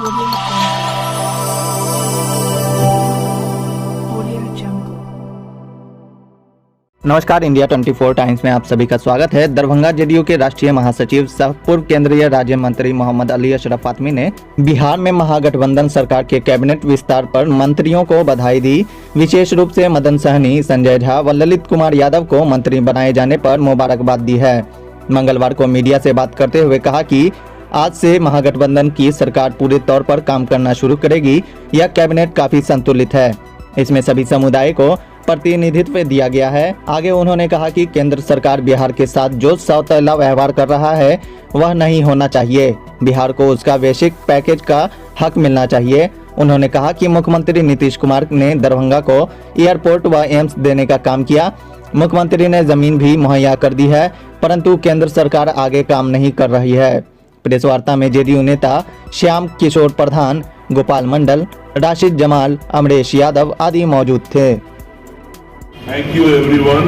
Audio Jungle. नमस्कार, India 24 times में आप सभी का स्वागत है। दरभंगा जेडीयू के राष्ट्रीय महासचिव सह पूर्व केंद्रीय राज्य मंत्री मोहम्मद अली अशरफ फातमी ने बिहार में महागठबंधन सरकार के कैबिनेट विस्तार पर मंत्रियों को बधाई दी। विशेष रूप से मदन सहनी, संजय झा व ललित कुमार यादव को मंत्री बनाए जाने पर मुबारकबाद दी है। मंगलवार को मीडिया से बात करते हुए कहा कि आज से महागठबंधन की सरकार पूरे तौर पर काम करना शुरू करेगी। यह कैबिनेट काफी संतुलित है, इसमें सभी समुदाय को प्रतिनिधित्व दिया गया है। आगे उन्होंने कहा कि केंद्र सरकार बिहार के साथ जो सौतेला व्यवहार कर रहा है वह नहीं होना चाहिए। बिहार को उसका बेसिक पैकेज का हक मिलना चाहिए। उन्होंने कहा कि मुख्यमंत्री नीतीश कुमार ने दरभंगा को एयरपोर्ट व एम्स देने का काम किया। मुख्यमंत्री ने जमीन भी मुहैया कर दी है, परंतु केंद्र सरकार आगे काम नहीं कर रही है। प्रेस वार्ता में जेडीयू नेता श्याम किशोर प्रधान, गोपाल मंडल, राशिद जमाल, अमरेश यादव आदि मौजूद थे। Thank you everyone.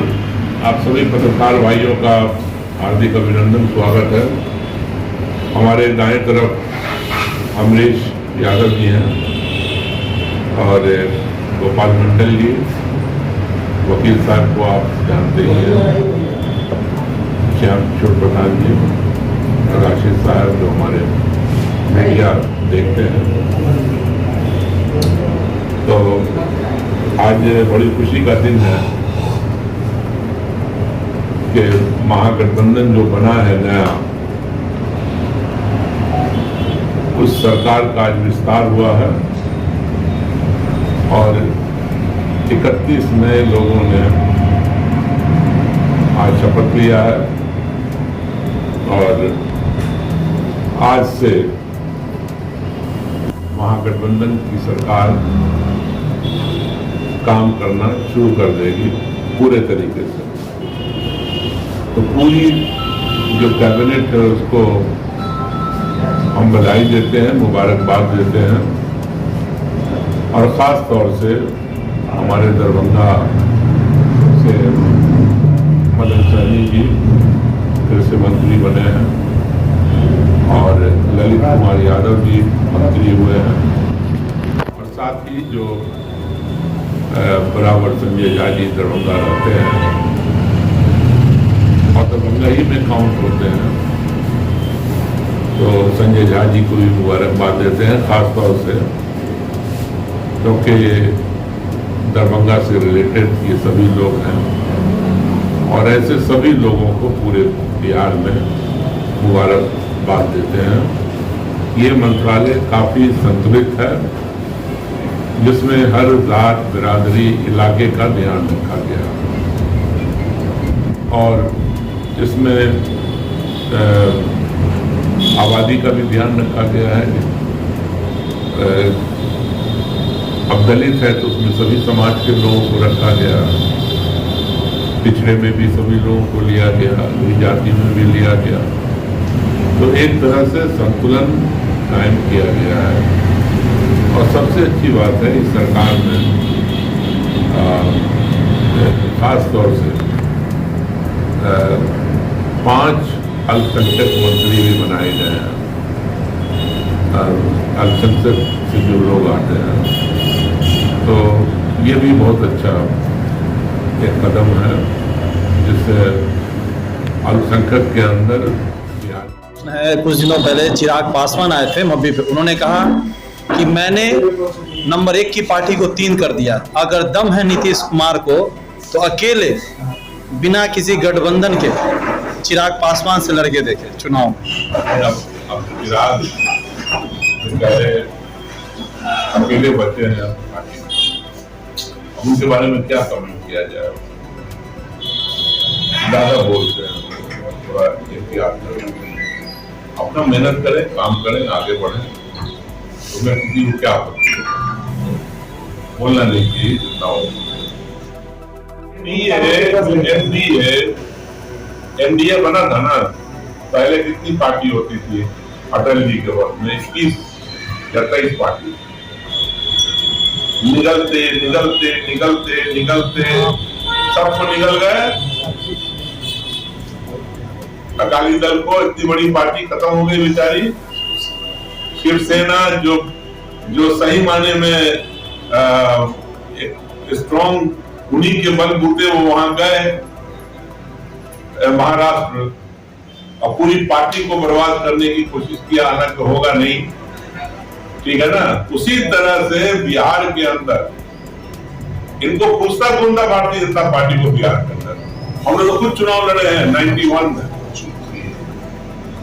आप सभी पत्रकार भाइयों का हार्दिक अभिनंदन, स्वागत है। हमारे दाएं तरफ अमरेश यादव जी हैं और गोपाल मंडल जी, वकील साहब को आप जानते ही हैं, श्याम किशोर प्रधान जी, राशिद साहब जो हमारे मीडिया देखते हैं। तो आज बड़ी खुशी का दिन है कि महागठबंधन जो बना है नया, उस सरकार का आज विस्तार हुआ है और 31 नए लोगों ने आज शपथ लिया है और आज से महागठबंधन की सरकार काम करना शुरू कर देगी पूरे तरीके से। तो पूरी जो कैबिनेट है उसको हम बधाई देते हैं, मुबारकबाद देते हैं और ख़ास तौर से हमारे दरभंगा से मदन सहनी जी फिर से मंत्री बने हैं और ललित कुमार यादव जी मंत्री हुए हैं और साथ ही जो बराबर संजय झा जी दरभंगा रहते हैं और दरभंगा ही में काउंट होते हैं, तो संजय झा जी को भी मुबारकबाद देते हैं खास तौर से, क्योंकि दरभंगा से रिलेटेड ये सभी लोग हैं और ऐसे सभी लोगों को पूरे बिहार में मुबारकबाद देते हैं। ये मंत्रालय काफ़ी संतुलित है, जिसमें हर जात, बिरादरी, इलाके का ध्यान रखा गया और इसमें आबादी का भी ध्यान रखा गया है। अब दलित है तो उसमें सभी समाज के लोगों को रखा गया, पिछड़े में भी सभी लोगों को लिया गया, जाति में भी लिया गया। तो एक तरह से संतुलन कायम किया गया है और सबसे अच्छी बात है इस सरकार में खास तौर से 5 अल्पसंख्यक मंत्री भी बनाए गए हैं। अल्पसंख्यक से जो लोग आते हैं, तो ये भी बहुत अच्छा एक कदम है जिससे अल्पसंख्यक के अंदर कुछ दिनों पहले चिराग पासवान आए थे मब्बी पे। उन्होंने कहा कि मैंने नंबर 1 की पार्टी को 3 कर दिया। अगर दम है नीतीश कुमार को तो अकेले बिना किसी गठबंधन के चिराग पासवान से लड़के देखे चुनाव। अब चिराग अकेले बचे हैं पार्टी में, उनके बारे में क्या कमेंट किया जाए। ज्यादा बोलते हैं, थोड़ा एहतियात करें, अपना मेहनत करें, काम करें, आगे बढ़ें। तो मैं किसी को क्या बोलना नहीं चाहिए जितना हो। एनडीए बना था ना, पहले कितनी पार्टी होती थी अटल जी के वक्त में? 21 या 23 पार्टी। निगलते निगलते निगलते निगलते सबको निकल गए। अकाली दल को इतनी बड़ी पार्टी खत्म हो गई बेचारी, शिवसेना जो सही माने में स्ट्रॉन्ग उन्हीं के बलबूते वो वहां गए महाराष्ट्र और पूरी पार्टी को बर्बाद करने की कोशिश किया, हालांकि होगा नहीं, ठीक है ना। उसी तरह से बिहार के अंदर इनको कुस्ता गुंडा भारतीय जनता पार्टी को बिहार के अंदर हम लोग खुद चुनाव लड़े हैं 91 में,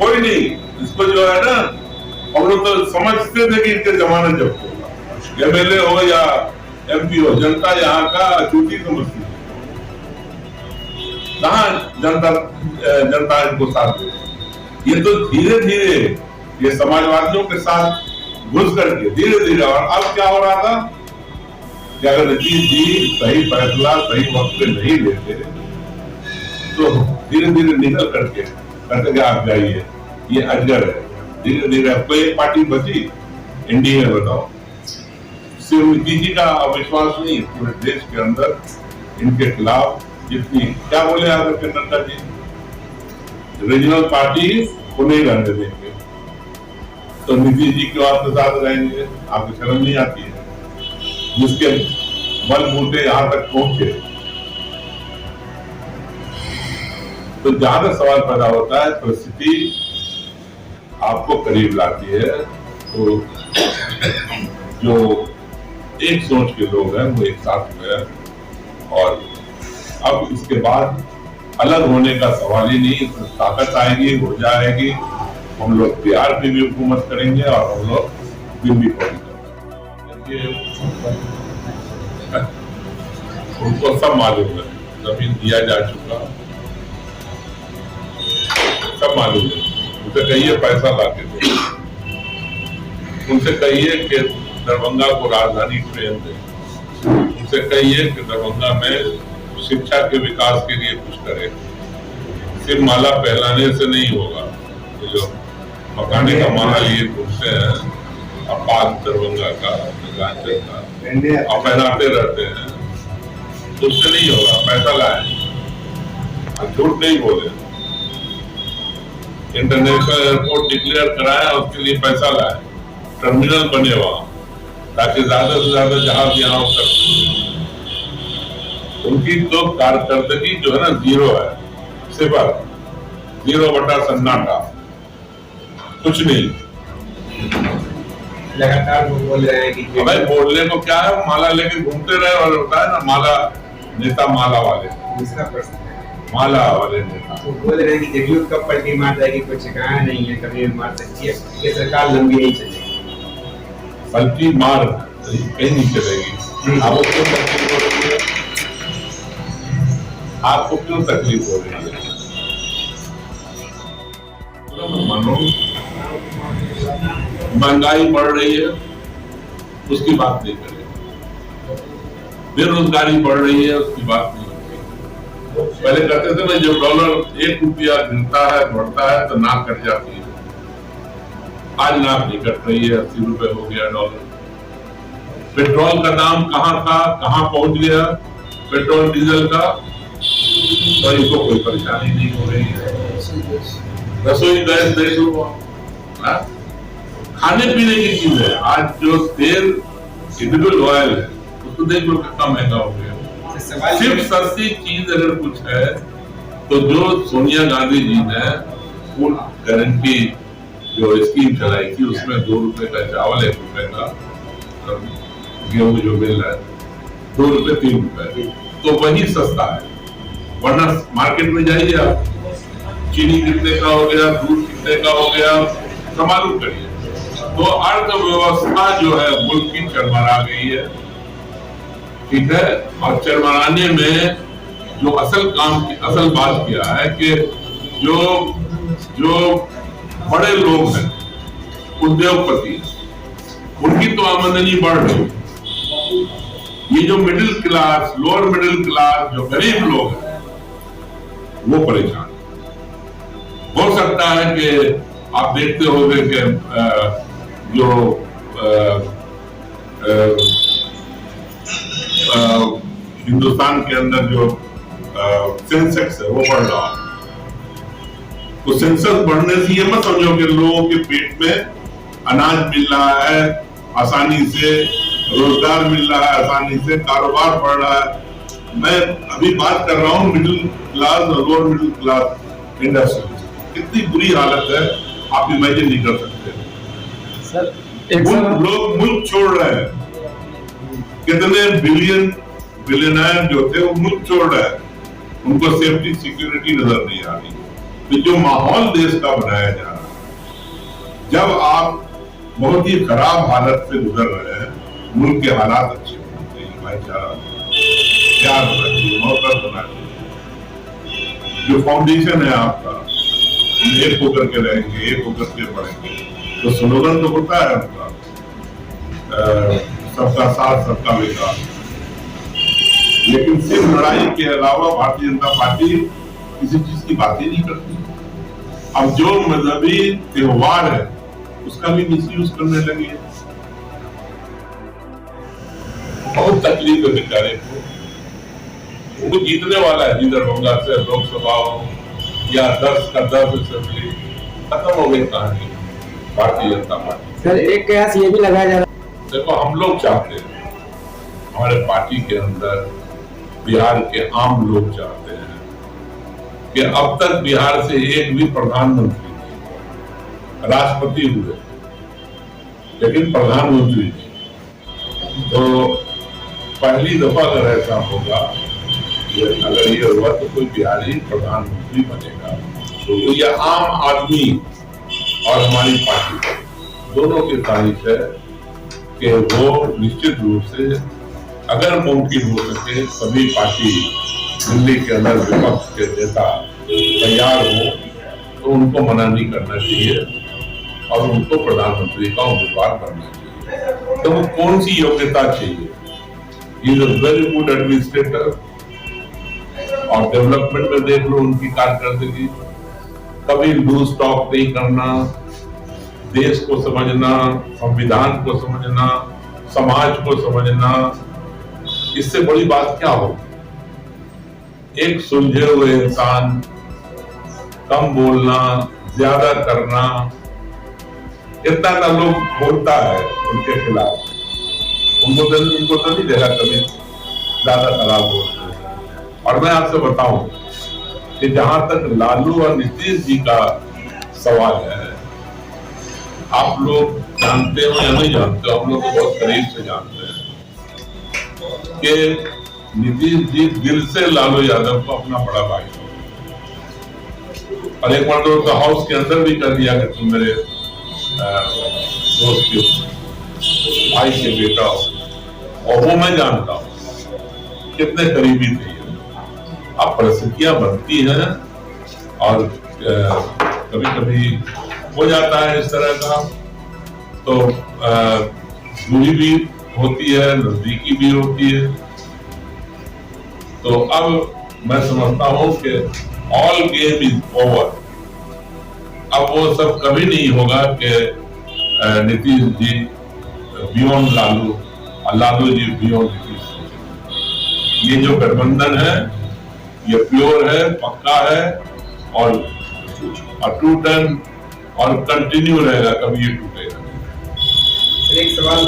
कोई नहीं इसको जो है ना, हम लोग तो समझते थे कि इनके जमानत जब्त होगा, एमएलए हो या एमपी हो, जनता यहाँ का झूठी समझती है, कहाँ जनता इनको साथ दे। ये तो धीरे धीरे ये समाजवादियों के साथ घुस करके धीरे धीरे, और अब क्या हो रहा था कि अगर नीतीश जी सही फैसला सही वक्त पे नहीं लेते तो धीरे धीरे निकल करके कहते कि आप जाइए, ये अजगर है। धीरे धीरे आपको एक पार्टी बची एनडीए में, बताओ, सिर्फ नीतीश जी का अविश्वास नहीं, पूरे देश के अंदर इनके खिलाफ जितनी, क्या बोले आकर के नड्डा जी, रीजनल पार्टी को नहीं रहने देंगे, तो नीतीश जी क्यों आपके साथ रहेंगे? आपको शर्म नहीं आती है? जिसके बलबूते यहाँ तक पहुंचे, तो जहां तक सवाल पैदा होता है, परिस्थिति आपको करीब लाती है, तो जो एक सोच के लोग हैं वो एक साथ हुए, और अब इसके बाद अलग होने का सवाल ही नहीं, ताकत आएगी, हो जाएगी, हम लोग बिहार पे भी हुकूमत करेंगे और हम लोग दिल्ली पर भी करेंगे। उनको सब मालूम है, जमीन दिया जा चुका, सब मालूम है। उनसे कहिए पैसा लाके दे, उनसे कहिए कि दरभंगा को राजधानी ट्रेन दे, उनसे कहिए कि दरभंगा में शिक्षा के विकास के लिए कुछ करे। सिर्फ माला पहलाने से नहीं होगा, तो जो मकाने का माला लिए घूमते हैं अपाद दरभंगा का, और पहनाते रहते हैं, तो उससे नहीं होगा। पैसा लाए, झूठ नहीं बोले, इंटरनेशनल एयरपोर्ट डिक्लेयर कराया, उसके लिए पैसा लाए, टर्मिनल बने वहां, ताकि ज्यादा से ज्यादा जहाज यहाँ उतर। उनकी तो कारकर्दगी जो है ना जीरो है, सिफर, 0/सन्नाटा, कुछ नहीं। लगातार वो बोल रहे हैं कि भाई बोलने को क्या है, माला लेके घूमते रहे, और होता है ना माला नेता, माला वाले, दूसरा प्रश्न है, माला वाले नेता वो बोल रहे हैं कि जदयू कब पलटी मार जाएगी कोई ठिकाना नहीं है, कभी भी मार सकती है, ये सरकार लंबी नहीं चलेगी। पलटी मार कहीं नहीं चलेगी। आपको क्यों तकलीफ हो रही है? आपको क्यों तकलीफ हो रही है? मानो महंगाई बढ़ रही है, उसकी बात नहीं करें, बेरोजगारी बढ़ रही है, उसकी बात नहीं होती। पहले कहते थे ना, जब डॉलर 1 रुपया गिरता है, बढ़ता है, तो नाक कट जाती है। आज नाक नहीं कट रही है, 80 रुपए हो गया डॉलर। पेट्रोल का दाम कहाँ था, कहाँ पहुंच गया पेट्रोल डीजल का, तो इनको कोई परेशानी नहीं हो रही है। रसोई गैस देख लो, खाने पीने की चीज है, आज जो तेल एडिबल ऑयल है उसको देख लो कितना महंगा हो गया। सिर्फ सस्ती चीज अगर कुछ है तो जो सोनिया गांधी जी ने फूड गारंटी जो स्कीम चलाई थी, उसमें 2 रुपए का चावल, 1 रुपए का गेहूं जो मिल रहा है, 2 रुपए 3 रुपए, तो वही सस्ता है। वरना मार्केट में जाइए आप, चीनी कितने का हो गया, दूध कितने का हो गया, मालूम करिए। तो अर्थव्यवस्था जो है मुल्क की चरमरा गई है, ठीक है। और चरमराने में जो असल बात किया है कि जो बड़े लोग हैं, उद्योगपति, उनकी तो आमदनी बढ़ रही है। ये जो middle class, lower middle class, जो गरीब लोग हैं, वो परेशान। हो सकता है कि आप देखते होंगे कि जो हिंदुस्तान के अंदर जो सेंसेक्स है वो बढ़ रहा है। तो सेंसेक्स बढ़ने से ये मत समझो कि लोगों के पेट में अनाज मिल रहा है आसानी से, रोजगार मिल रहा है आसानी से, कारोबार बढ़ रहा है। मैं अभी बात कर रहा हूँ मिडिल क्लास और लोअर मिडिल क्लास इंडस्ट्री, कितनी बुरी हालत है आप इमेजिन नहीं कर सकते। सर लोग मुल्क छोड़ रहे हैं, कितने बिलियनर जो थे वो मुल्क छोड़ रहे हैं, उनको सेफ्टी सिक्योरिटी नजर नहीं आ रही। तो जो माहौल देश का बनाया जा रहा है, जब आप बहुत ही खराब हालत से गुजर रहे हैं, मुल्क के हालात अच्छे होने चाहिए, भाईचारा प्यार होना चाहिए, मोहब्बत होना चाहिए। जो फाउंडेशन है आपका, हम एक होकर के रहेंगे, एक होकर के बढ़ेंगे, तो स्लोगन तो होता है आपका सबका साथ सबका विकास, लेकिन सिर्फ लड़ाई के अलावा भारतीय जनता पार्टी किसी चीज की बात ही नहीं करती। अब जो मजहबी त्योहार है उसका भी मिसयूज करने लगी है। बहुत तकलीफ है बेचारे को, वो जीतने वाला है जी दरभंगा से लोकसभा हो या 10 का 10 असेंबली, खत्म हो गई कहानी भारतीय जनता पार्टी। सर एक कयास ये भी लगाया जा रहा है, देखो हम लोग चाहते हैं, हमारे पार्टी के अंदर बिहार के आम लोग चाहते हैं कि अब तक बिहार से एक भी प्रधानमंत्री नहीं, राष्ट्रपति हुए लेकिन प्रधानमंत्री नहीं। तो पहली दफा अगर ऐसा होगा, अगर ये हुआ तो कोई बिहारी प्रधानमंत्री बनेगा, तो ये आम आदमी और हमारी पार्टी दोनों की ख्वाहिश है कि वो निश्चित रूप से अगर मुमकिन हो सके सभी पार्टी दिल्ली के अंदर विपक्ष के नेता तैयार हो तो उनको मना नहीं करना चाहिए और उनको प्रधानमंत्री का उम्मीदवार बनना चाहिए। तो वो कौन सी योग्यता चाहिए? He is a very good administrator, और डेवलपमेंट में देख लो उनकी कारकर्दगी, कभी लूज टॉक नहीं करना, देश को समझना, संविधान को समझना, समाज को समझना, इससे बड़ी बात क्या हो? एक सुलझे हुए इंसान, कम बोलना, ज्यादा करना, इतना ना लोग बोलता है उनके खिलाफ, उनको तो नहीं देगा कभी ज्यादा खराब बोलते। और मैं आपसे बताऊं कि जहां तक लालू और नीतीश जी का सवाल है, आप लोग जानते हो या नहीं जानते हो, हम लोग तो बहुत करीब से जानते हैं कि नीतीश जी दिल से लालू यादव को अपना बड़ा भाई, और एक बार तो हाउस के अंदर भी कर दिया कि तुम मेरे दोस्त के भाई के बेटा हो, और वो मैं जानता हूँ कितने करीबी थे। अब परिस्थितियां बनती हैं और कभी कभी हो जाता है इस तरह का, तो दूरी भी होती है, नजदीकी भी होती है। तो अब मैं समझता हूं कि ऑल गेम इज ओवर। अब वो सब कभी नहीं होगा कि नीतीश जी बियॉन्ड लालू और लालू जी बियॉन्ड नीतीश। ये जो गठबंधन है ये प्योर है, पक्का है और अटूट और कंटिन्यू रहेगा, कभी ये टूटेगा। एक सवाल